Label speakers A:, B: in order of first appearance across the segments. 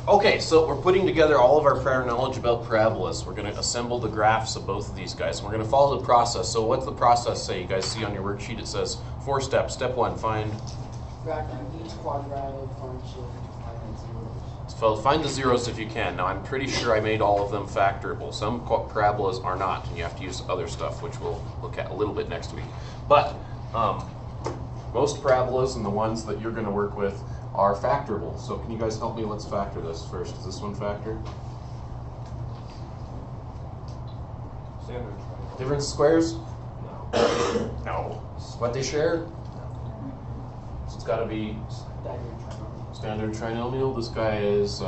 A: Okay, so we're putting together all of our prior knowledge about parabolas. We're going to assemble the graphs of both of these guys. We're going to follow the process. So what's the process say? You guys see on your worksheet it says 4 steps. Step 1, find.
B: Factor each quadratic function, find the zeros.
A: So find the zeros if you can. Now I'm pretty sure I made all of them factorable. Some parabolas are not, and you have to use other stuff, which we'll look at a little bit next week. But most parabolas and the ones that you're going to work with are factorable. So can you guys help me? Let's factor this first. Is this one factor?
C: Standard.
A: Different squares?
C: No.
A: No. What they share? So it's got to be standard trinomial. This guy is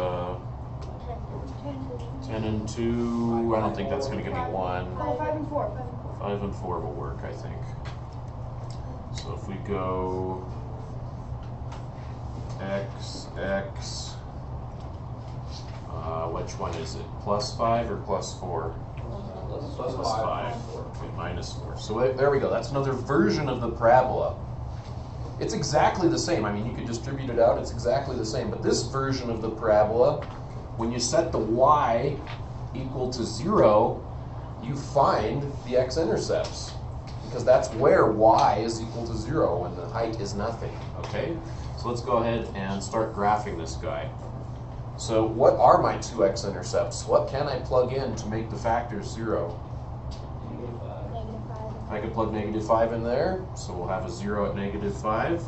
A: 10 and 2. I don't think that's going to give me 1.
D: Oh, 5 and 4.
A: 5 and 4 will work, I think. So if we go x, which one is it? Plus 5 or plus 4?
C: Plus
A: 5. Okay, minus 4. So there we go. That's another version of the parabola. It's exactly the same. I mean, you could distribute it out. It's exactly the same. But this version of the parabola, when you set the y equal to 0, you find the x-intercepts. Because that's where y is equal to 0 when the height is nothing. Okay? So let's go ahead and start graphing this guy. So what are my 2 x-intercepts? What can I plug in to make the factors 0? I could plug -5 in there, so we'll have a 0 at -5.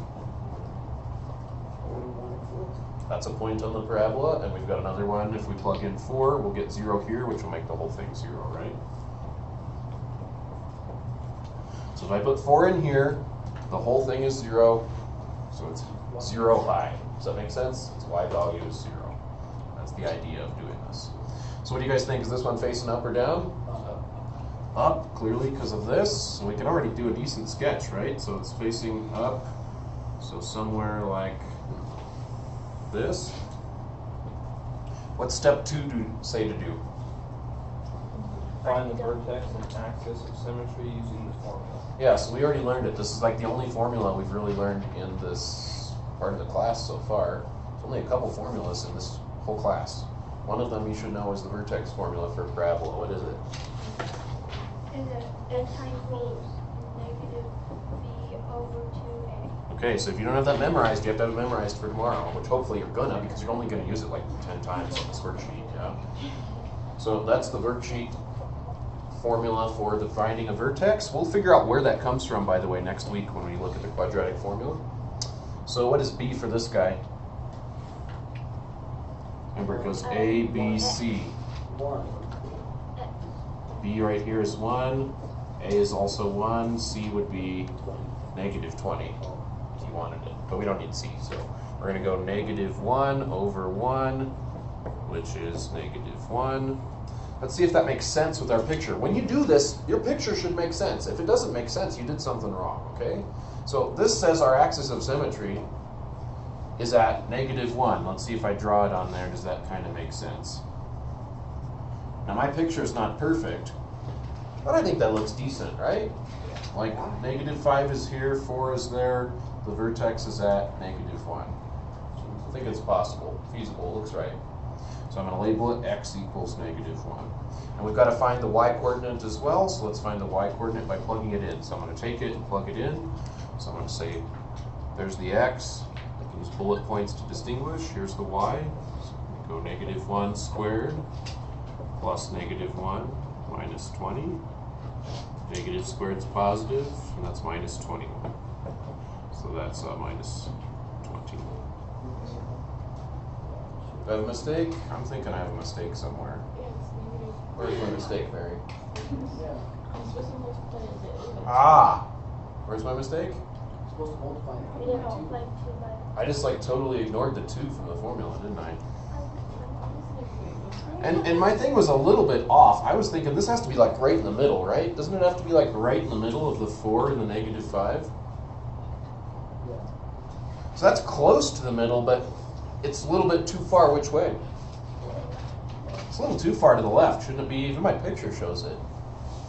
A: That's a point on the parabola, and we've got another one. If we plug in 4, we'll get 0 here, which will make the whole thing 0, right? So if I put 4 in here, the whole thing is 0, so it's 0 high. Does that make sense? Its y value is 0. That's the idea of doing this. So what do you guys think? Is this one facing up or down? Up, clearly because of this. So we can already do a decent sketch, right? So it's facing up, so somewhere like this. What's step 2 say to do?
C: Find the vertex and axis of symmetry using the formula.
A: Yeah, so we already learned it. This is like the only formula we've really learned in this part of the class so far. There's only a couple formulas in this whole class. One of them you should know is the vertex formula for parabola. What is it?
D: Is it n times v over 2a?
A: Okay, so if you don't have that memorized, you have to have it memorized for tomorrow, which hopefully you're gonna, because you're only gonna use it like 10 times on this worksheet, yeah? So that's the worksheet formula for the finding a vertex. We'll figure out where that comes from, by the way, next week when we look at the quadratic formula. So what is b for this guy? Remember, it goes A, B, C.
B: 1.
A: B right here is 1. A is also 1. C would be -20 if you wanted it. But we don't need C, so we're going to go -1 over 1, which is -1. Let's see if that makes sense with our picture. When you do this, your picture should make sense. If it doesn't make sense, you did something wrong, okay? So this says our axis of symmetry is at -1. Let's see if I draw it on there. Does that kind of make sense? Now my picture is not perfect, but I think that looks decent, right? Like -5 is here, 4 is there, the vertex is at -1. I think it's possible, feasible, looks right. So I'm going to label it x equals -1. And we've got to find the y coordinate as well, so let's find the y coordinate by plugging it in. So I'm going to take it and plug it in. So I'm going to say, there's the x. I can use bullet points to distinguish. Here's the y. Go -1 squared plus -1 minus 20. Negative squared is positive, and that's -20. So that's minus 20. Do I have a mistake? I'm thinking I have a mistake somewhere. Where's my mistake, Mary?
D: I'm supposed to multiply it.
A: Ah! Where's my mistake?
B: You're supposed to multiply it
D: Yeah,
B: by 2.
D: like 2 by.
A: I just like totally ignored the 2 from the formula, didn't I? And my thing was a little bit off. I was thinking this has to be like right in the middle, right? Doesn't it have to be like right in the middle of the 4 and the -5?
B: Yeah.
A: So that's close to the middle, but it's a little bit too far which way? It's a little too far to the left. Shouldn't it be, even my picture shows it.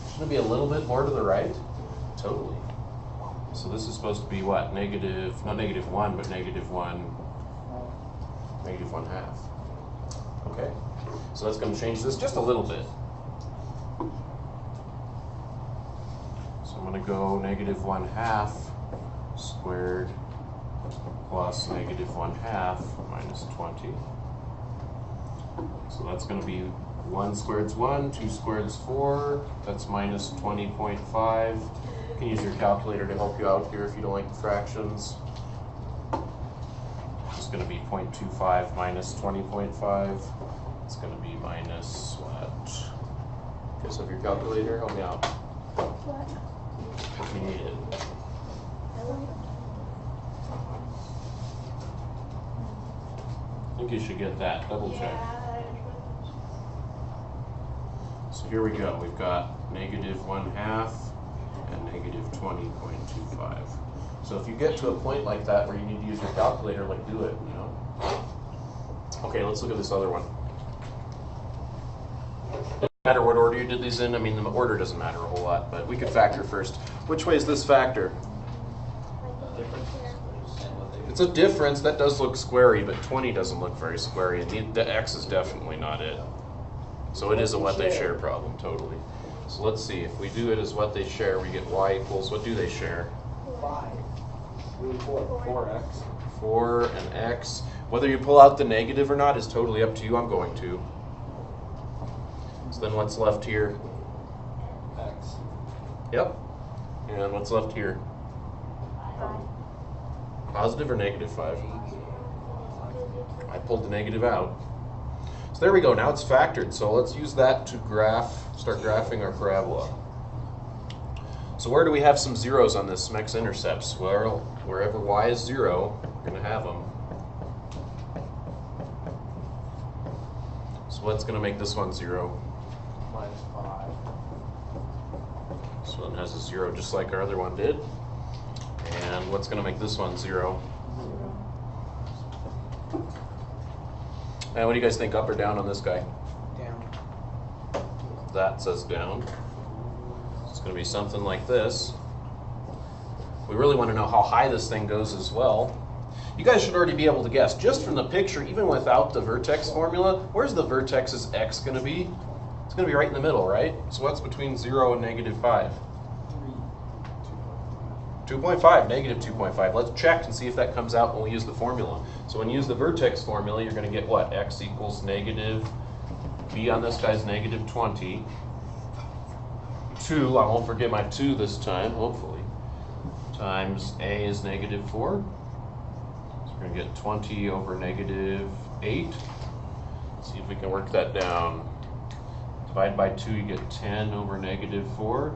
A: Shouldn't it be a little bit more to the right? Totally. So this is supposed to be what? Negative, not -1, but -1 half. So that's going to change this just a little bit. So I'm going to go negative 1/2 squared plus negative 1/2 minus 20. So that's going to be 1 squared's 1, 2 squared's 4, that's minus 20.5. You can use your calculator to help you out here if you don't like the fractions. It's going to be 0.25 minus 20.5. It's going to be minus what? You guys have your calculator? Help me out.
D: What?
A: If you need it. I think you should get that. Double check. So here we go. We've got negative 1/2 and negative 20.25. So if you get to a point like that where you need to use your calculator, like do it, you know. Okay, let's look at this other one. Doesn't matter what order you did these in. I mean, the order doesn't matter a whole lot, but we could factor first. Which way is this factor? It's a difference. That does look squarey, but 20 doesn't look very squarey, and the x is definitely not it. So it is a what they share problem, totally. So let's see, if we do it as what they share, we get y equals, what do they share?
B: 5. 4.
C: 4x.
A: 4 and x. Whether you pull out the negative or not is totally up to you. I'm going to. So then what's left here?
C: X.
A: Yep. And what's left here? Positive or negative 5? I pulled the negative out. So there we go, now it's factored. So let's use that to start graphing our parabola. So where do we have some zeros on this, some x-intercepts? Well, wherever y is 0, we're going to have them. So what's going to make this one 0?
C: Minus 5.
A: This one has a 0 just like our other one did. And what's going to make this one 0? And what do you guys think, up or down on this guy?
B: Down.
A: That says down. It's going to be something like this. We really want to know how high this thing goes as well. You guys should already be able to guess, just from the picture, even without the vertex formula, where's the vertex's x going to be? It's going to be right in the middle, right? So what's between 0 and negative 5? 2.5, negative 2.5. Let's check and see if that comes out when we use the formula. So when you use the vertex formula, you're going to get what? X equals negative, b on this guy's negative 20. 2, I won't forget my 2 this time, hopefully, times a is negative 4. So we're going to get 20 over negative 8. Let's see if we can work that down. Divide by 2, you get 10 over negative 4.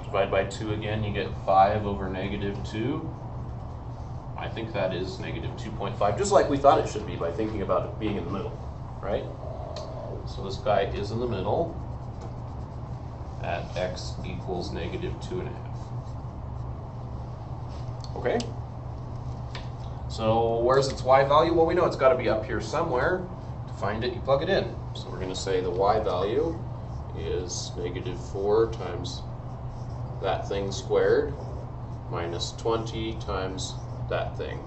A: Divide by 2 again, you get 5 over negative 2. I think that is negative 2.5, just like we thought it should be by thinking about it being in the middle, right? So this guy is in the middle at x equals negative 2.5. Okay? So where's its y value? Well, we know it's got to be up here somewhere. To find it, you plug it in. So we're going to say the y value is negative 4 times that thing squared minus 20 times that thing.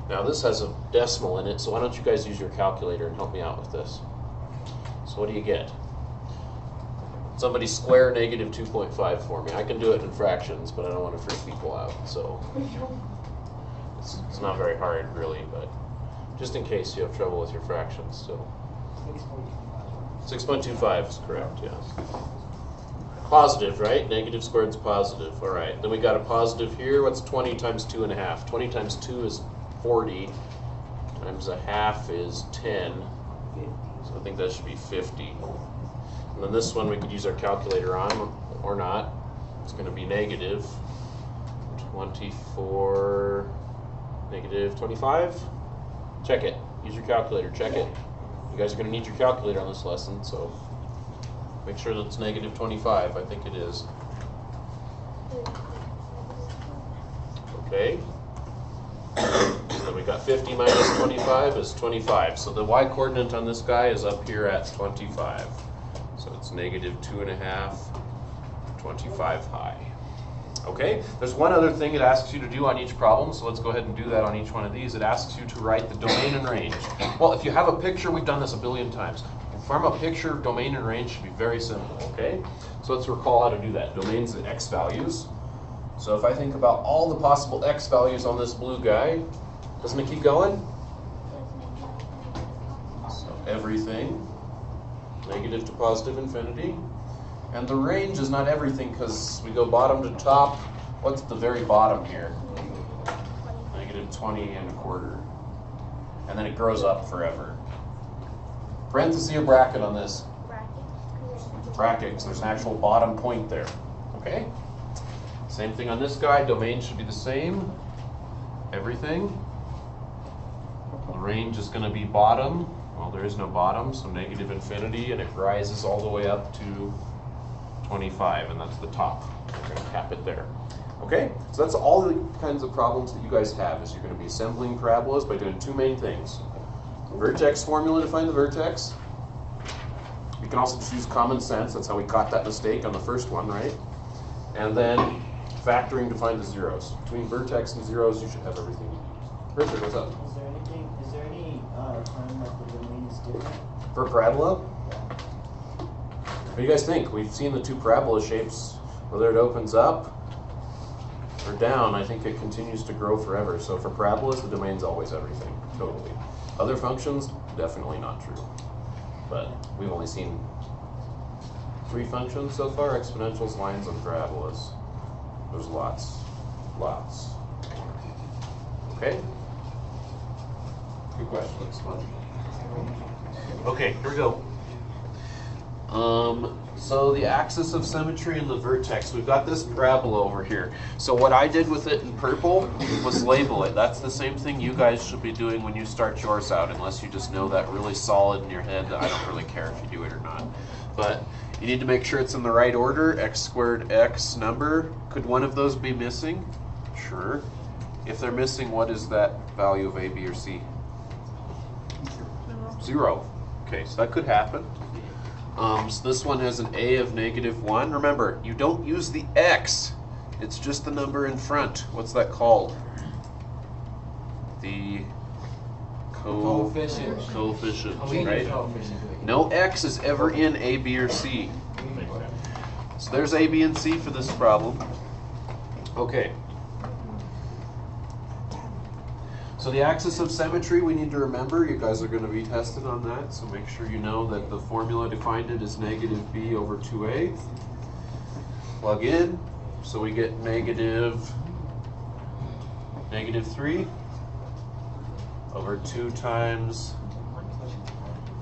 A: Now this has a decimal in it, so why don't you guys use your calculator and help me out with this. So what do you get? Somebody square negative 2.5 for me. I can do it in fractions, but I don't want to freak people out, so it's not very hard really, but just in case you have trouble with your fractions. So 6.25 is correct, yes. Positive, right? Negative squared is positive. All right. Then we got a positive here. What's 20 times 2.5? 20 times 2 is 40. Times a half is 10. So I think that should be 50. And then this one we could use our calculator on, or not. It's going to be negative 24, negative 25. Check it. Use your calculator. Check it. You guys are going to need your calculator on this lesson, so make sure that it's negative 25. I think it is. Okay. So then we got 50 minus 25 is 25. So the y coordinate on this guy is up here at 25. So it's negative 2.5, 25 high. Okay, there's one other thing it asks you to do on each problem, so let's go ahead and do that on each one of these. It asks you to write the domain and range. Well, if you have a picture, we've done this a billion times. From a picture, domain and range should be very simple, okay? So let's recall how to do that. Domains and x values. So if I think about all the possible x values on this blue guy, doesn't it keep going? So everything, negative to positive infinity. And the range is not everything because we go bottom to top. What's at the very bottom here? Negative 20 and a quarter. And then it grows up forever. Parenthesis or bracket on this? Bracket, because there's an actual bottom point there. Okay? Same thing on this guy. Domain should be the same. Everything. The range is going to be bottom. Well, there is no bottom, so negative infinity, and it rises all the way up to 25, and that's the top. We're going to cap it there. Okay, so that's all the kinds of problems that you guys have, is you're going to be assembling parabolas by doing two main things. Vertex formula to find the vertex. You can also just use common sense. That's how we caught that mistake on the first one, right? And then factoring to find the zeros. Between vertex and zeros, you should have everything you need. Richard, what's up?
B: Is there any time that the domain is different?
A: For a parabola? What do you guys think? We've seen the two parabola shapes, whether it opens up or down. I think it continues to grow forever. So for parabolas, the domain's always everything, totally. Other functions, definitely not true. But we've only seen 3 functions so far: exponentials, lines, and parabolas. There's lots. Okay? Good question. Looks fun. Okay, here we go. So the axis of symmetry and the vertex. We've got this parabola over here. So what I did with it in purple was label it. That's the same thing you guys should be doing when you start yours out, unless you just know that really solid in your head. I don't really care if you do it or not. But you need to make sure it's in the right order. X squared, X number. Could one of those be missing? Sure. If they're missing, what is that value of A, B, or C? 0. Okay, so that could happen. So this one has an A of -1. Remember, you don't use the X. It's just the number in front. What's that called? The
C: Coefficient.
A: Coefficient,
C: Leading
A: right?
C: coefficient.
A: No X is ever in A, B, or C. So there's A, B, and C for this problem. Okay. So the axis of symmetry, we need to remember. You guys are going to be tested on that, so make sure you know that the formula to find it is -b over 2a. Plug in, so we get -3 over 2 times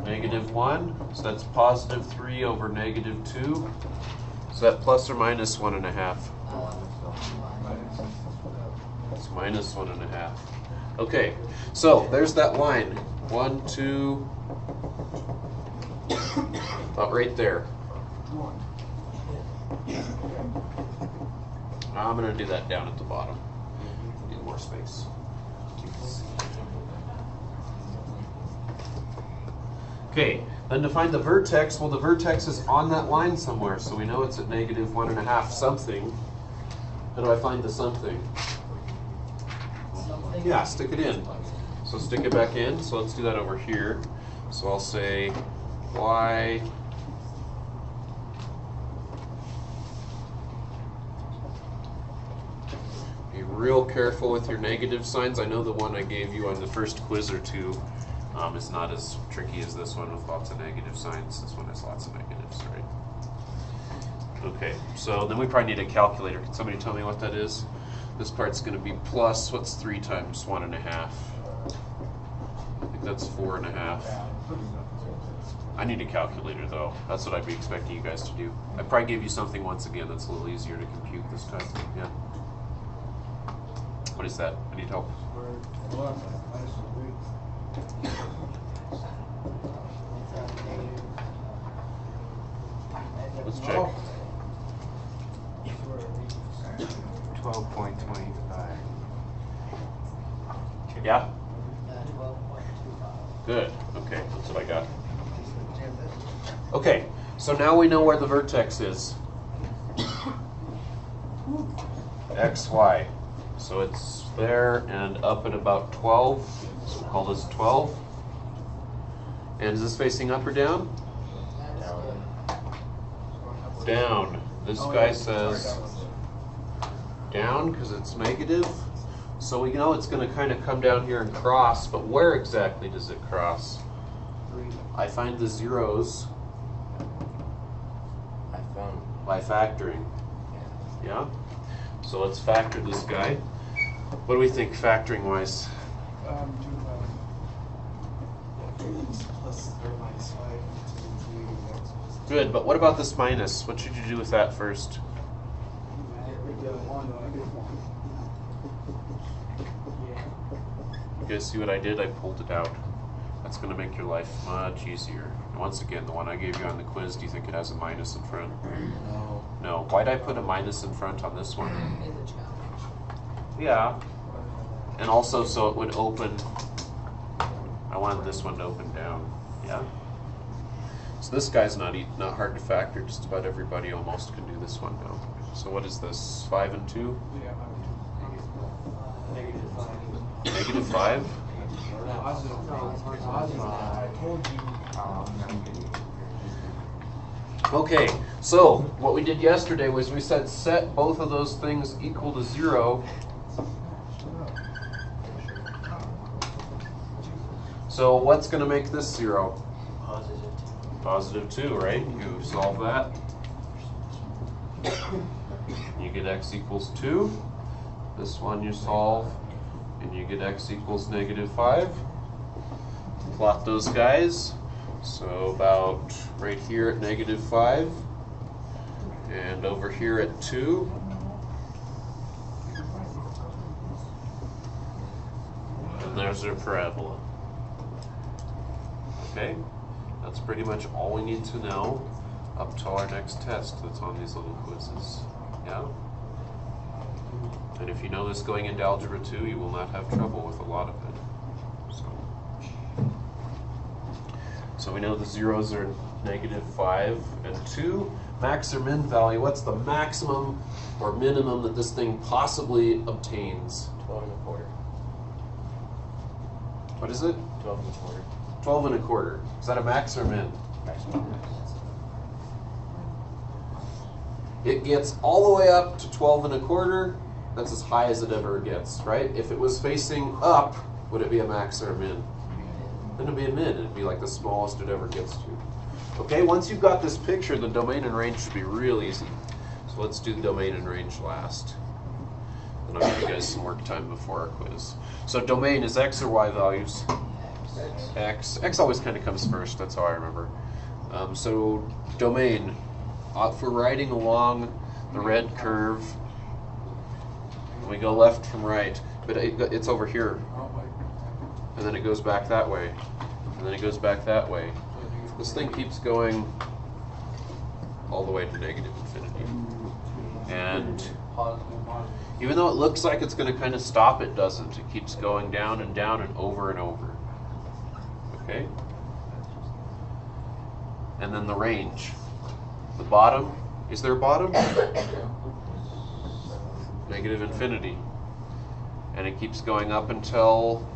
A: -1. So that's +3 over -2. So that plus or minus 1.5? It's minus 1.5. Okay, so there's that line. 1, 2, about right there. I'm going to do that down at the bottom. Need more space. Okay, then to find the vertex, well, the vertex is on that line somewhere, so we know it's at -1.5 something. How do I find the something? Yeah, stick it in. So stick it back in. So let's do that over here. So I'll say y . Be real careful with your negative signs. I know the one I gave you on the first quiz or two is not as tricky as this one with lots of negative signs. This one has lots of negatives, right? Okay, so then we probably need a calculator. Can somebody tell me what that is? This part's going to be plus, what's 3 times 1.5? I think that's 4.5. I need a calculator though. That's what I'd be expecting you guys to do. I probably gave you something once again that's a little easier to compute this time. Yeah. What is that? I need help. Let's check.
C: 12.25.
A: Yeah?
B: 12.25.
A: Good. Okay, that's what I got. Okay, so now we know where the vertex is. xy. So it's there and up at about 12. So we'll call this 12. And is this facing up or down? Down. This guy says down because it's negative. So we know it's going to kind of come down here and cross, but where exactly does it cross? I find the zeros by factoring. Yeah? So let's factor this guy. What do we think factoring wise?
B: Plus or minus 5.
A: Good, but what about this minus? What should you do with that first? You guys see what I did? I pulled it out. That's going to make your life much easier. And once again, the one I gave you on the quiz, do you think it has a minus in front?
B: No.
A: No. Why'd I put a minus in front on this one?
B: It's a challenge.
A: Yeah. And also so it would open, I wanted this one to open down. Yeah? So this guy's not hard to factor. Just about everybody almost can do this one now. So what is this? 5 and 2? Negative 5?
B: I told you.
A: Okay, so what we did yesterday was we said set both of those things equal to 0. So what's going to make this 0? Positive 2, right? You solve that. You get x equals 2. This one you solve, and you get x equals negative 5. Plot those guys. So about right here at negative 5, and over here at 2. And there's our parabola. Okay? That's pretty much all we need to know up till our next test that's on these little quizzes. Yeah? And if you know this going into Algebra 2, you will not have trouble with a lot of it. So we know the zeros are negative 5 and 2. Max or min value, what's the maximum or minimum that this thing possibly obtains?
C: 12 and a quarter.
A: What is it?
C: 12 and a quarter.
A: 12 and a quarter. Is that a max or min?
C: Maximum.
A: It gets all the way up to 12 and a quarter. That's as high as it ever gets, right? If it was facing up, would it be a max or a min? Then it'd be a min. It'd be like the smallest it ever gets to. Okay, once you've got this picture, the domain and range should be real easy. So let's do the domain and range last. Then I'll give you guys some work time before our quiz. So domain is x or y values? X. X always kind of comes first, that's how I remember. So domain, if we're riding along the red curve, we go left from right, but it's over here. And then it goes back that way. And then it goes back that way. This thing keeps going all the way to negative infinity. And even though it looks like it's going to kind of stop, it doesn't. It keeps going down and down and over and over. Okay? And then the range. The bottom, is there a bottom? Negative infinity. And it keeps going up until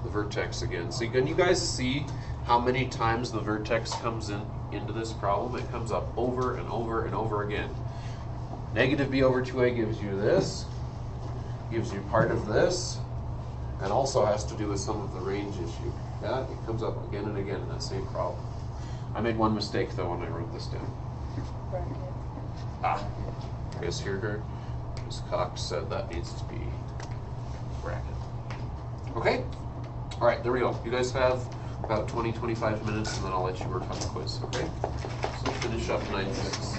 A: the vertex again. So can you guys see how many times the vertex comes into this problem? It comes up over and over and over again. Negative b over 2a gives you this, gives you part of this, and also has to do with some of the range issue. Yeah, it comes up again and again in that same problem. I made one mistake though when I wrote this down. Ah, you guys hear her? Ms. Cox said that needs to be bracket. Okay? All right, there we go. You guys have about 20-25 minutes, and then I'll let you work on the quiz, okay? So finish up 9-6.